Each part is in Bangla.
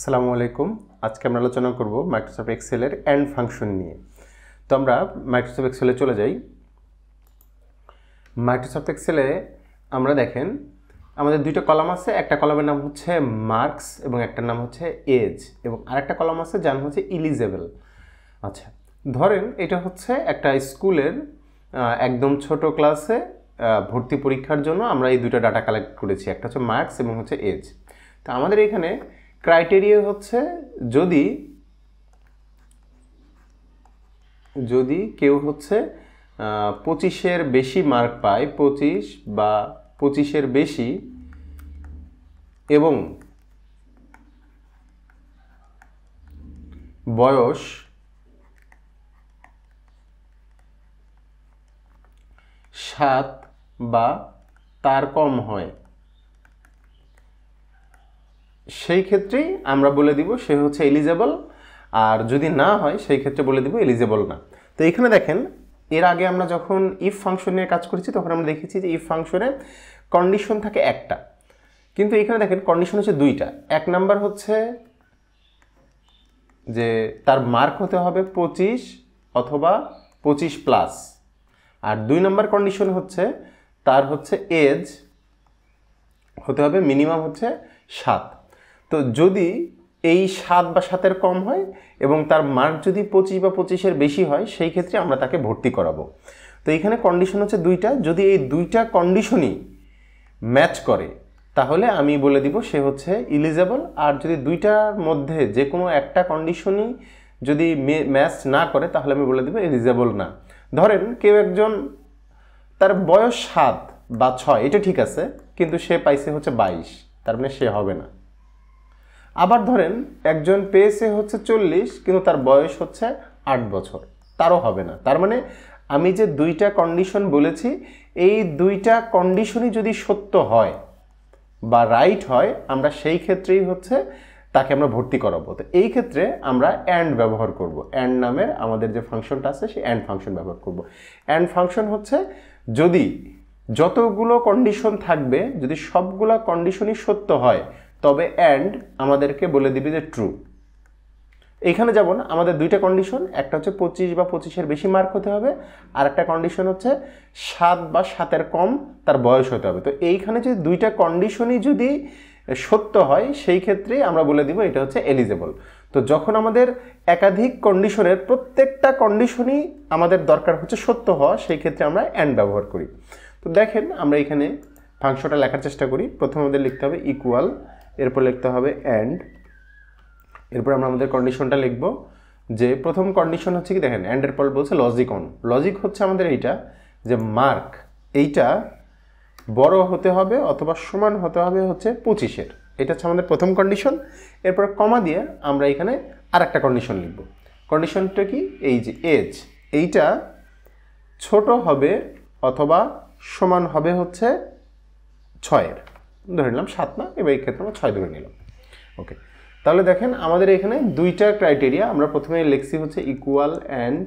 আসসালামু আলাইকুম। আজকে আমরা আলোচনা করব মাইক্রোসফট এক্সেলের এন্ড ফাংশন নিয়ে। তো আমরা মাইক্রোসফট এক্সেলে চলে যাই। মাইক্রোসফট এক্সেলে আমরা দেখেন আমাদের দুইটা কলাম আছে, একটা কলামের নাম হচ্ছে মার্কস এবং একটার নাম হচ্ছে এজ, এবং আরেকটা কলাম আছে যার নাম হচ্ছে ইলিজেবল। আচ্ছা, ধরেন এটা হচ্ছে একটা স্কুলের একদম ছোট ক্লাসে ভর্তি পরীক্ষার জন্য আমরা এই দুটো ডাটা কালেক্ট করেছি, একটা হচ্ছে মার্কস এবং হচ্ছে এজ। তো আমাদের এখানে ক্রাইটেরিয়া হচ্ছে যদি কেউ হচ্ছে 25-এর বেশি মার্ক পায়, 25 বা 25-এর বেশি, এবং বয়স 7 বা তার কম হয়, সেই ক্ষেত্রেই আমরা বলে দিব সে হচ্ছে এলিজেবল। আর যদি না হয় সেই ক্ষেত্রে বলে দিব এলিজেবল না। তো এখানে দেখেন, এর আগে আমরা যখন ইফ ফাংশন নিয়ে কাজ করেছি তখন আমরা দেখেছি যে ইফ ফাংশনে কন্ডিশন থাকে একটা, কিন্তু এখানে দেখেন কন্ডিশন হচ্ছে দুইটা। এক নাম্বার হচ্ছে যে তার মার্ক হতে হবে 25 অথবা 25 প্লাস, আর 2 নম্বর কন্ডিশন হচ্ছে তার হচ্ছে এজ হতে হবে মিনিমাম হচ্ছে 7। তো যদি এই 7 বা 7-এর কম হয় এবং তার মার্ক যদি 25 বা 25-এর বেশি হয়, সেই ক্ষেত্রে আমরা তাকে ভর্তি করাবো। তো এখানে কন্ডিশন হচ্ছে দুইটা, যদি এই দুইটা কন্ডিশনই ম্যাচ করে তাহলে আমি বলে দিব সে হচ্ছে ইলিজেবল। আর যদি দুইটার মধ্যে যে কোনো একটা কন্ডিশনই যদি ম্যাচ না করে তাহলে আমি বলে দিব এলিজেবল না। ধরেন কেউ একজন, তার বয়স 7 বা 6, এটা ঠিক আছে, কিন্তু সে পাইছে হচ্ছে 22, তার মানে সে হবে না। আবার ধরেন একজন পেয়েছে হচ্ছে 40, কিন্তু তার বয়স হচ্ছে 8 বছর, তারও হবে না। তার মানে আমি যে দুইটা কন্ডিশন বলেছি, এই দুইটা কন্ডিশনই যদি সত্য হয় বা রাইট হয়, আমরা সেই ক্ষেত্রেই হচ্ছে তাকে আমরা ভর্তি করাবো। তো এই ক্ষেত্রে আমরা অ্যান্ড ব্যবহার করব। অ্যান্ড নামের আমাদের যে ফাংশনটা আছে সেই অ্যান্ড ফাংশন ব্যবহার করব। অ্যান্ড ফাংশন হচ্ছে যদি যতগুলো কন্ডিশন থাকবে, যদি সবগুলো কন্ডিশনই সত্য হয় তবে অ্যান্ড আমাদেরকে বলে দিবে যে ট্রু। এখানে যেমন আমাদের দুইটা কন্ডিশন, একটা হচ্ছে 25 বা 25-এর বেশি মার্ক হতে হবে, আর একটা কন্ডিশন হচ্ছে 7 বা 7-এর কম তার বয়স হতে হবে। তো এইখানে যে দুইটা কন্ডিশনই যদি সত্য হয় সেই ক্ষেত্রে আমরা বলে দিব এটা হচ্ছে এলিজেবল। তো যখন আমাদের একাধিক কন্ডিশনের প্রত্যেকটা কন্ডিশনই আমাদের দরকার হচ্ছে সত্য হওয়া, সেই ক্ষেত্রে আমরা অ্যান্ড ব্যবহার করি। তো দেখেন আমরা এখানে ফাংশনটা লেখার চেষ্টা করি। প্রথমে আমাদের লিখতে হবে ইকুয়াল, এরপর লিখতে হবে অ্যান্ড, এরপর আমরা আমাদের কন্ডিশনটা লিখব। যে প্রথম কন্ডিশন হচ্ছে কি, দেখেন অ্যান্ডের পর বলছে লজিক অন। লজিক হচ্ছে আমাদের এইটা যে মার্ক এইটা বড় হতে হবে অথবা সমান হতে হবে হচ্ছে 25-এর, এটা হচ্ছে আমাদের প্রথম কন্ডিশন। এরপর কমা দিয়ে আমরা এখানে আর একটা কন্ডিশন লিখব। কন্ডিশনটা কি, এই যে এজ এইটা ছোট হবে অথবা সমান হবে হচ্ছে 6-এর, ধরে নিলাম 7 না, এবার এই ক্ষেত্রে আমরা 6 ধরে নিলাম। ওকে, তাহলে দেখেন আমাদের এখানে দুইটা ক্রাইটেরিয়া। আমরা প্রথমে লিখছি হচ্ছে ইকুয়াল অ্যান্ড,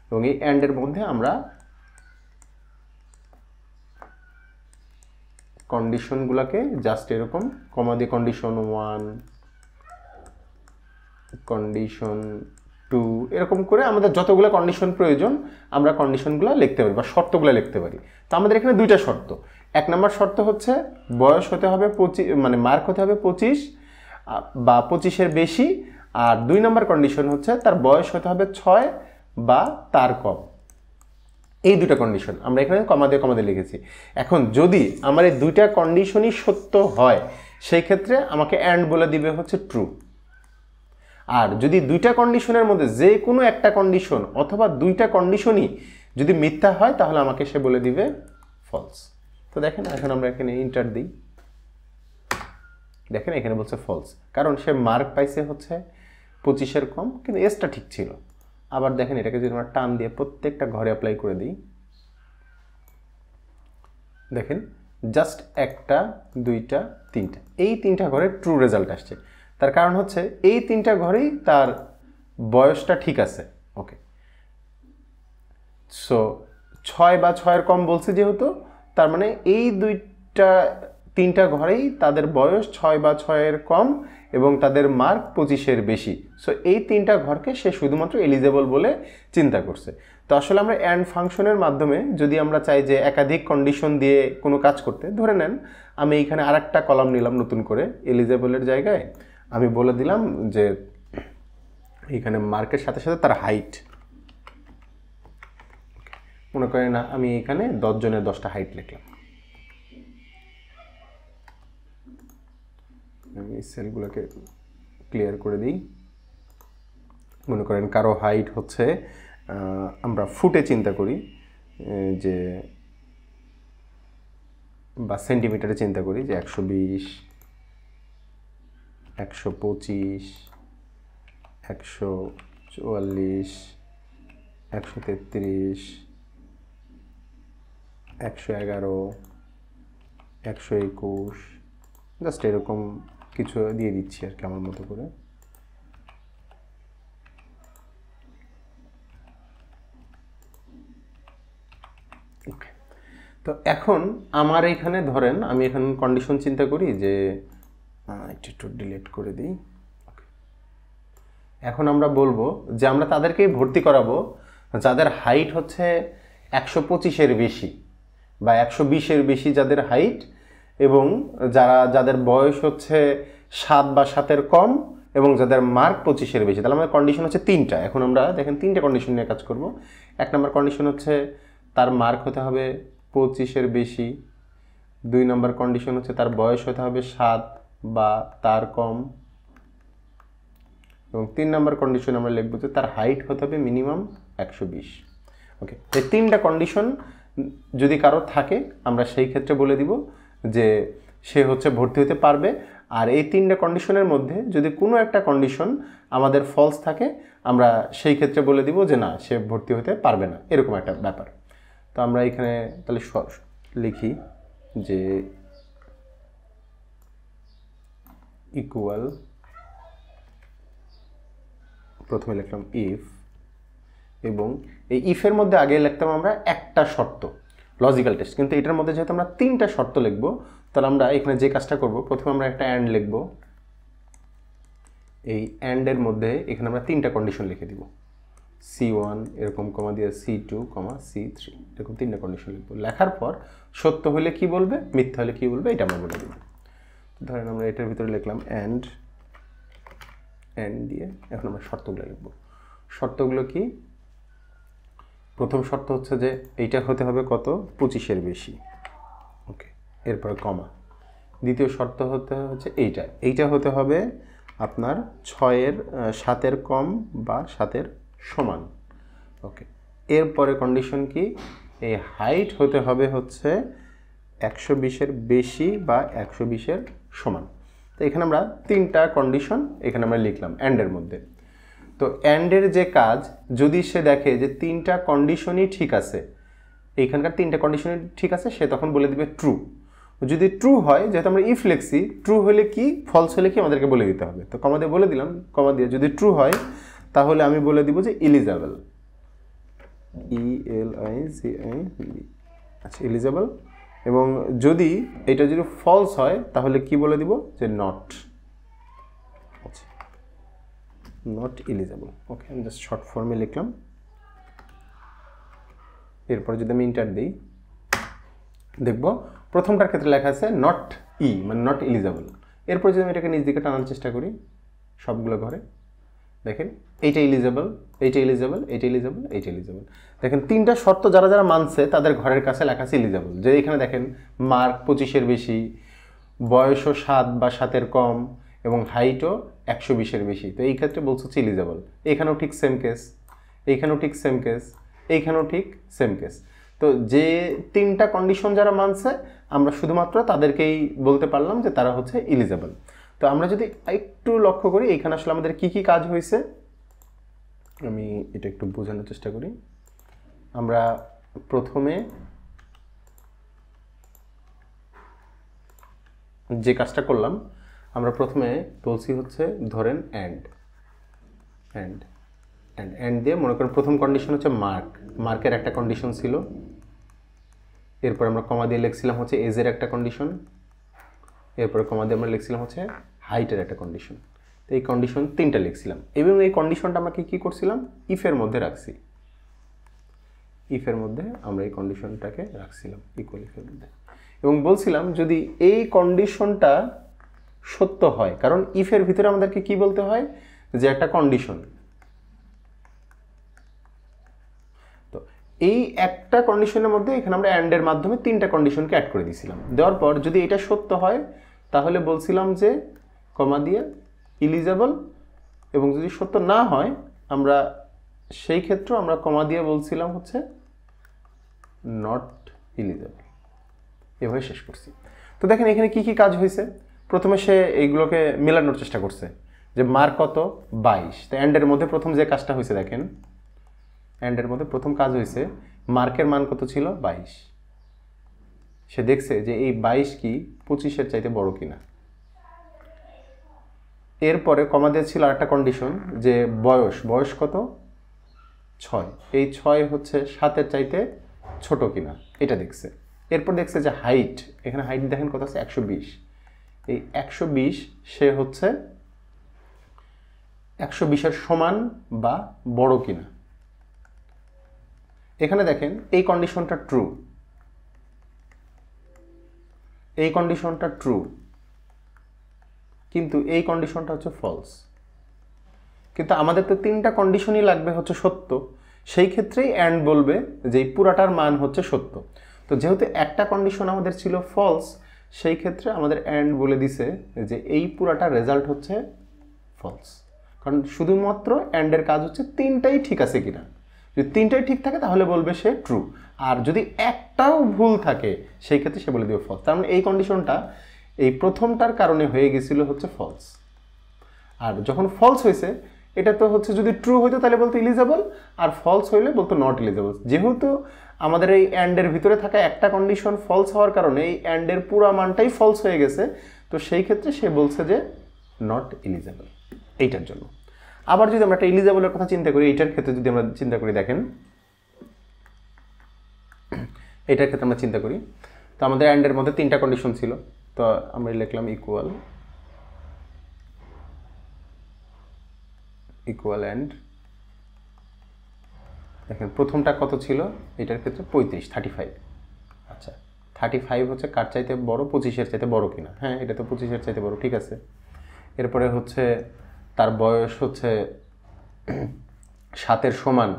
এবং এই অ্যান্ডের মধ্যে আমরা কন্ডিশনগুলোকে জাস্ট এরকম কমা দিয়ে কন্ডিশন 1, কন্ডিশন 2, এরকম করে আমাদের যতগুলো কন্ডিশন প্রয়োজন আমরা কন্ডিশনগুলো লিখতে পারি বা শর্তগুলো লিখতে পারি। তো আমাদের এখানে দুইটা শর্ত। এক নম্বর শর্ত হচ্ছে বয়স হতে হবে 25, মানে মার্ক হতে হবে 25 বা 25-এর বেশি, আর 2 নম্বর কন্ডিশন হচ্ছে তার বয়স হতে হবে 6 বা তার কম। এই দুটো কন্ডিশন আমরা এখানে কমা দিয়ে লিখেছি। এখন যদি আমার এই দুইটা কন্ডিশনই সত্য হয় সেই ক্ষেত্রে আমাকে অ্যান্ড বলে দিবে হচ্ছে ট্রু। আর যদি দুইটা কন্ডিশনের মধ্যে যে কোনো একটা কন্ডিশন অথবা দুইটা কন্ডিশনই যদি মিথ্যা হয় তাহলে আমাকে সে বলে দিবে ফলস। তো দেখেন এখন আমরা এখানে ইন্টার দিই, দেখেন এখানে বলছে ফলস, কারণ সে মার্ক পাইছে হচ্ছে 25-এর কম, কিন্তু এজটা ঠিক ছিল। আবার দেখেন এটাকে যদি আমরা টান দিয়ে প্রত্যেকটা ঘরে অ্যাপ্লাই করে দিই, দেখেন জাস্ট একটা, দুইটা, তিনটা, এই তিনটা ঘরে ট্রু রেজাল্ট আসছে। তার কারণ হচ্ছে এই তিনটা ঘরেই তার বয়সটা ঠিক আছে। ওকে, সো 6 বা 6-এর কম বলছে যেহেতু, তার মানে এই তিনটা ঘরেই তাদের বয়স 6 বা 6-এর কম, এবং তাদের মার্ক 25-এর বেশি। সো এই তিনটা ঘরকে সে শুধুমাত্র এলিজেবল বলে চিন্তা করছে। তো আসলে আমরা অ্যান্ড ফাংশনের মাধ্যমে যদি আমরা চাই যে একাধিক কন্ডিশন দিয়ে কোনো কাজ করতে, ধরে নেন আমি এইখানে আরেকটা কলাম নিলাম নতুন করে এলিজেবলের জায়গায়, আমি বলে দিলাম যে এইখানে মার্কের সাথে সাথে তার হাইট, মনে করেন না আমি এখানে 10 জনের 10টা হাইট লিখলাম। আমি সেলগুলোকে ক্লিয়ার করে দিই। মনে করেন কারো হাইট হচ্ছে, আমরা ফুটে চিন্তা করি যে, বা সেন্টিমিটারে চিন্তা করি যে 120, 125, 144, 133, 111, 121, জাস্ট এরকম কিছু দিয়ে দিচ্ছি আর কি আমার মতো করে। ওকে, তো এখন আমার এখানে ধরেন আমি এখানে কন্ডিশন চিন্তা করি যে একটু ডিলিট করে দিই। এখন আমরা বলবো যে আমরা তাদেরকেই ভর্তি করাবো যাদের হাইট হচ্ছে 125-এর বেশি বা 120-এর বেশি যাদের হাইট, এবং যাদের বয়স হচ্ছে 7 বা 7-এর কম, এবং যাদের মার্ক 25-এর বেশি। তাহলে আমাদের কন্ডিশন হচ্ছে 3টা। এখন আমরা দেখেন 3টে কন্ডিশন নিয়ে কাজ করব। 1 নম্বর কন্ডিশন হচ্ছে তার মার্ক হতে হবে 25-এর বেশি। 2 নম্বর কন্ডিশন হচ্ছে তার বয়স হতে হবে 7 বা তার কম, এবং 3 নম্বর কন্ডিশন আমরা লিখব যে তার হাইট হতে হবে মিনিমাম 120। ওকে, এই 3টা কন্ডিশন যদি কারো থাকে আমরা সেই ক্ষেত্রে বলে দিব যে সে হচ্ছে ভর্তি হতে পারবে। আর এই 3টা কন্ডিশনের মধ্যে যদি কোনো একটা কন্ডিশন আমাদের ফলস থাকে আমরা সেই ক্ষেত্রে বলে দিব যে না, সে ভর্তি হতে পারবে না, এরকম একটা ব্যাপার। তো আমরা এখানে তাহলে লিখি যে ইকুয়াল, প্রথমে লিখলাম ইফ, এবং এই ইফের মধ্যে আগে লিখতাম আমরা একটা শর্ত, লজিক্যাল টেস্ট, কিন্তু এটার মধ্যে যেহেতু আমরা 3টা শর্ত লিখব, তাহলে আমরা এখানে যে কাজটা করব, প্রথমে আমরা একটা অ্যান্ড লিখব। এই অ্যান্ডের মধ্যে এখানে আমরা 3টা কন্ডিশন লিখে দিব, C1 এরকম কমা দিয়ে C2, C3, এরকম 3টা কন্ডিশন লিখব। লেখার পর সত্য হলে কি বলবে, মিথ্যা হলে কি বলবে, এটা আমরা বলে দেব। ধরেন আমরা এটার ভিতরে লিখলাম অ্যান্ড দিয়ে এখন আমরা শর্তগুলো লিখব। শর্তগুলো কি? প্রথম শর্ত হচ্ছে যে এইটা হতে হবে কত, 25-এর বেশি। ওকে, এরপর কমা। দ্বিতীয় শর্ত হচ্ছে এইটা হতে হবে আপনার 7-এর কম বা 7-এর সমান। ওকে, এরপরে কন্ডিশন কি, এই হাইট হতে হবে হচ্ছে 120-এর বেশি বা 120-এর সমান। তো এখানে আমরা 3টা কন্ডিশন এখানে আমরা লিখলাম অ্যান্ডের মধ্যে। তো অ্যান্ডের যে কাজ, যদি সে দেখে যে 3টা কন্ডিশনই ঠিক আছে, এইখানকার 3টা কন্ডিশনই ঠিক আছে, সে তখন বলে দিবে ট্রু। যদি ট্রু হয়, যেহেতু আমরা ইফ লিখছি, ট্রু হলে কি ফলস হলে কি আমাদেরকে বলে দিতে হবে। তো কমা দিয়ে বলে দিলাম, কমা দিয়ে যদি ট্রু হয় তাহলে আমি বলে দিব যে এলিজেবল, ELIGIBL, আচ্ছা এলিজেবল। এবং যদি এটা যদি ফলস হয় তাহলে কি বলে দিব যে নট এলিজেবল। ওকে, আমি জাস্ট শর্ট ফর্মে লিখলাম। এরপরে যদি আমি ইন্টার দিই, দেখব প্রথমটার ক্ষেত্রে লেখা আছে নট মানে নট এলিজেবল। এরপর যদি আমি এটাকে নিজ দিকে টানার চেষ্টা করি সবগুলো ঘরে, দেখেন এইটা এলিজেবল, এইটা এলিজেবল, এইটা এলিজেবল, এইটা এলিজেবল। দেখেন 3টা শর্ত যারা যারা মানছে তাদের ঘরের কাছে লেখা আছে এলিজেবল। যে এখানে দেখেন মার্ক 25-এর বেশি, বয়সও 7 বা 7-এর কম, এবং হাইটও 120-এর বেশি। তো এই ক্ষেত্রে বলছে হচ্ছে এলিজেবল। এখানেও ঠিক সেম কেস, এইখানেও ঠিক সেম কেস, এইখানেও ঠিক সেম কেস। তো যে 3টা কন্ডিশন যারা মানছে আমরা শুধুমাত্র তাদেরকেই বলতে পারলাম যে তারা হচ্ছে এলিজেবল। তো আমরা যদি একটু লক্ষ্য করি এখানে আসলে আমাদের কি কি কাজ হয়েছে, আমি এটা একটু বোঝানোর চেষ্টা করি। আমরা প্রথমে যে কাজটা করলাম, আমরা প্রথমে বলছি হচ্ছে ধরেন অ্যান্ড দিয়ে মনে করেন প্রথম কন্ডিশন হচ্ছে মার্কের একটা কন্ডিশন ছিল। এরপর আমরা কমা দিয়ে লিখছিলাম হচ্ছে এজের একটা কন্ডিশন। এরপরে কমা দিয়ে আমরা লিখছিলাম হচ্ছে হাইটের একটা কন্ডিশন। তো এই কন্ডিশন 3টা লিখছিলাম এবং এই কন্ডিশনটা আমরা কি করছিলাম, ইফের মধ্যে রাখছি। ইফের মধ্যে আমরা এই কন্ডিশনটাকে রাখছিলাম ইকুয়াল ইফের মধ্যে, এবং বলছিলাম যদি এই কন্ডিশনটা সত্য হয়, কারণ ইফের ভিতরে আমাদেরকে কি বলতে হয় যে একটা কন্ডিশন, তো এই একটা কন্ডিশনের মধ্যে এখানে আমরা অ্যান্ডের মাধ্যমে 3টা কন্ডিশনকে অ্যাড করে দিয়েছিলাম। দেওয়ার পর যদি এটা সত্য হয় তাহলে বলছিলাম যে কমা দিয়ে ইলিজেবল, এবং যদি সত্য না হয় আমরা সেই ক্ষেত্রে আমরা কমা দিয়ে বলছিলাম হচ্ছে নট ইলিজেবল। এভাবে শেষ করছি। তো দেখেন এখানে কি কি কাজ হয়েছে। প্রথমে সে এইগুলোকে মেলানোর চেষ্টা করছে যে মার্ক কত 22। তো অ্যান্ডের মধ্যে প্রথম যে কাজটা হয়েছে দেখেন, অ্যান্ডের মধ্যে প্রথম কাজ হয়েছে মার্কের মান কত ছিল 22। সে দেখছে যে এই 22 কি 25-এর চাইতে বড় কিনা। এরপরে কমা দিয়ে ছিল আরেকটা কন্ডিশন যে বয়স কত 6, এই 6 হচ্ছে 7-এর চাইতে ছোট কিনা, এটা দেখছে। এরপর দেখছে যে হাইট, এখানে হাইট দেখেন কত আছে 120, এই 120 সে হচ্ছে 120-এর সমান বা বড় কিনা। এখানে দেখেন এই কন্ডিশনটা ট্রু, এই কন্ডিশনটা ট্রু, কিন্তু এই কন্ডিশনটা হচ্ছে ফলস। কিন্তু আমাদের তো 3টা কন্ডিশনই লাগবে হচ্ছে সত্য, সেই ক্ষেত্রেই অ্যান্ড বলবে যে এই পুরাটার মান হচ্ছে সত্য। তো যেহেতু একটা কন্ডিশন আমাদের ছিল ফলস, সেই ক্ষেত্রে আমাদের অ্যান্ড বলে দিছে যে এই পুরাটার রেজাল্ট হচ্ছে ফলস, কারণ শুধুমাত্র অ্যান্ডের কাজ হচ্ছে 3টাই ঠিক আছে কিনা। যদি 3টাই ঠিক থাকে তাহলে বলবে সে ট্রু, আর যদি একটাও ভুল থাকে সেই ক্ষেত্রে সে বলে দিবে ফলস। তার মানে এই কন্ডিশনটা এই প্রথমটার কারণে হয়ে গেছিল হচ্ছে ফলস। আর যখন ফলস হয়েছে এটা তো হচ্ছে যদি ট্রু হইতো তাহলে বলতো ইলিজেবল, আর ফলস হইলে বলতো নট ইলিজেবল। যেহেতু আমাদের এই অ্যান্ডের ভিতরে থাকা একটা কন্ডিশন ফলস হওয়ার কারণে এই অ্যান্ডের পুরো মানটাই ফলস হয়ে গেছে, তো সেই ক্ষেত্রে সে বলছে যে নট ইলিজেবল এইটার জন্য। আবার যদি আমরা একটা ইলিজেবলের কথা চিন্তা করি, এইটার ক্ষেত্রে যদি আমরা চিন্তা করি, দেখেন এইটার ক্ষেত্রে আমরা চিন্তা করি, তো আমাদের অ্যান্ডের মধ্যে 3টা কন্ডিশন ছিল। তো আমরা লিখলাম ইকুয়াল অ্যান্ড, দেখেন প্রথমটা কত ছিল এটার ক্ষেত্রে 35। আচ্ছা 35 হচ্ছে কার চাইতে বড়, 25-এর চাইতে বড় কিনা। হ্যাঁ এটা তো 25-এর চাইতে বড়, ঠিক আছে। এরপরে হচ্ছে তার বয়স হচ্ছে 7-এর সমান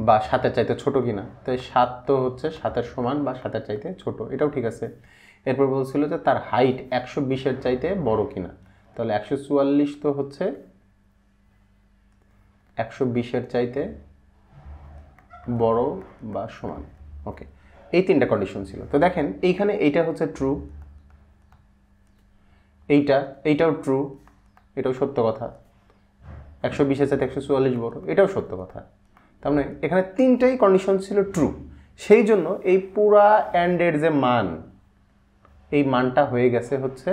বা 7-এর চাইতে ছোট কিনা, তো এই 7 তো হচ্ছে 7-এর সমান বা 7-এর চাইতে ছোট, এটাও ঠিক আছে। এরপর বলছিল যে তার হাইট 120-এর চাইতে বড় কিনা, তাহলে 144 তো হচ্ছে 120-এর চাইতে বড় বা সমান। ওকে, এই 3টা কন্ডিশন ছিল। তো দেখেন এইখানে এইটা হচ্ছে ট্রু, এইটাও ট্রু, এটাও সত্য কথা। 120-এর চাইতে 144 বড়, এটাও সত্য কথা। তার মানে এখানে 3টাই কন্ডিশন ছিল ট্রু, সেই জন্য এই পুরা অ্যান্ডের যে মান, এই মানটা হয়ে গেছে হচ্ছে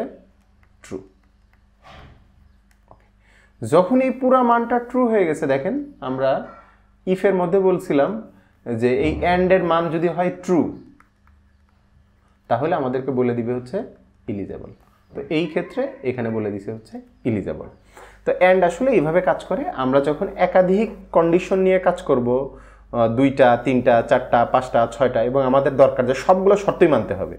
ট্রু। যখন এই পুরা মানটা ট্রু হয়ে গেছে, দেখেন আমরা ইফের মধ্যে বলছিলাম যে এই অ্যান্ডের মান যদি হয় ট্রু তাহলে আমাদেরকে বলে দিবে হচ্ছে ইলিজেবল। তো এই ক্ষেত্রে এখানে বলে দিছে হচ্ছে ইলিজেবল। তো অ্যান্ড আসলে এইভাবে কাজ করে। আমরা যখন একাধিক কন্ডিশন নিয়ে কাজ করব, 2টা 3টা 4টা 5টা 6টা, এবং আমাদের দরকার যে সবগুলো শর্তই মানতে হবে,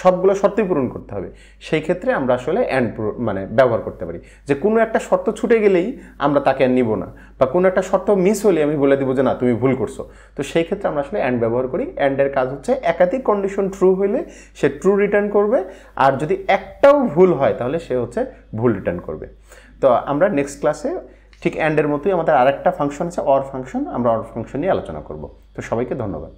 সবগুলো শর্তই পূরণ করতে হবে, সেই ক্ষেত্রে আমরা আসলে অ্যান্ড মানে ব্যবহার করতে পারি। যে কোনো একটা শর্ত ছুটে গেলেই আমরা তাকে আর নিব না, বা কোনো একটা শর্ত মিস হলে আমি বলে দিব যে না তুমি ভুল করছো। তো সেই ক্ষেত্রে আমরা আসলে অ্যান্ড ব্যবহার করি। অ্যান্ডের কাজ হচ্ছে একাধিক কন্ডিশন ট্রু হইলে সে ট্রু রিটার্ন করবে, আর যদি একটাও ভুল হয় তাহলে সে হচ্ছে ভুল রিটার্ন করবে। তো আমরা নেক্সট ক্লাসে ঠিক অ্যান্ডের মতোই আমাদের আরেকটা ফাংশন আছে অর ফাংশন, আমরা অর ফাংশন নিয়ে আলোচনা করব। তো সবাইকে ধন্যবাদ।